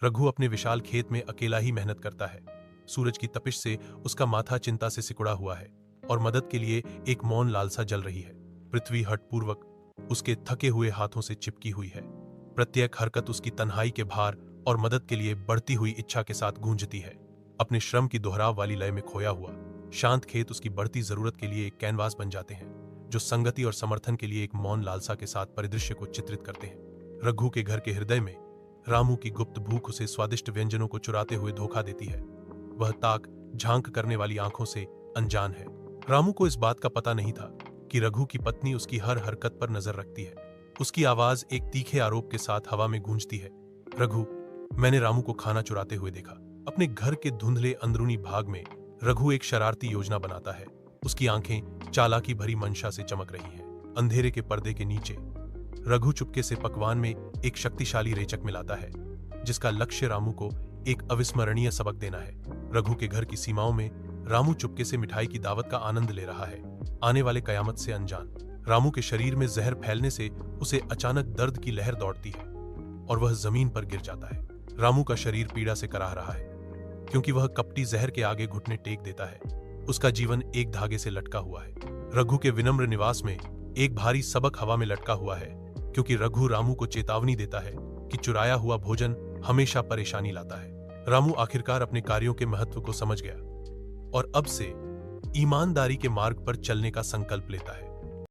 रघु अपने विशाल खेत में अकेला ही मेहनत करता है। सूरज की तपिश से उसका माथा चिंता से सिकुड़ा हुआ है और मदद के लिए एक मौन लालसा जल रही है। पृथ्वी हठपूर्वक उसके थके हुए हाथों से चिपकी हुई है। प्रत्येक हरकत उसकी तन्हाई के भार और मदद के लिए बढ़ती हुई इच्छा के साथ गूंजती है। अपने श्रम की दोहराव वाली लय में खोया हुआ शांत खेत उसकी बढ़ती जरूरत के लिए एक कैनवास बन जाते हैं, जो संगति और समर्थन के लिए एक मौन लालसा के साथ परिदृश्य को चित्रित करते हैं। रघु के घर के हृदय में रामू की गुप्त भूख उसे स्वादिष्ट व्यंजनों को चुराते हुए धोखा देती है। वह ताक झांक करने वाली आंखों से अनजान है। रामू को इस बात का पता नहीं था कि रघु की पत्नी उसकी हर हरकत पर नजर रखती है। उसकी आवाज एक तीखे आरोप के साथ हवा में गूंजती है। रघु, मैंने रामू को खाना चुराते हुए देखा। अपने घर के धुंधले अंदरूनी भाग में रघु एक शरारती योजना बनाता है। उसकी आंखें चालाकी भरी मंशा से चमक रही हैं। अंधेरे के पर्दे के नीचे रघु चुपके से पकवान में एक शक्तिशाली रेचक मिलाता है, जिसका लक्ष्य रामू को एक अविस्मरणीय सबक देना है। रघु के घर की सीमाओं में रामू चुपके से मिठाई की दावत का आनंद ले रहा है, आने वाले कयामत से अनजान। रामू के शरीर में जहर फैलने से उसे अचानक दर्द की लहर दौड़ती है और वह जमीन पर गिर जाता है। रामू का शरीर पीड़ा से कराह रहा है, क्योंकि वह कपटी जहर के आगे घुटने टेक देता है। उसका जीवन एक धागे से लटका हुआ है। रघु के विनम्र निवास में एक भारी सबक हवा में लटका हुआ है, क्योंकि रघु रामू को चेतावनी देता है कि चुराया हुआ भोजन हमेशा परेशानी लाता है। रामू आखिरकार अपने कार्यों के महत्व को समझ गया और अब से ईमानदारी के मार्ग पर चलने का संकल्प लेता है।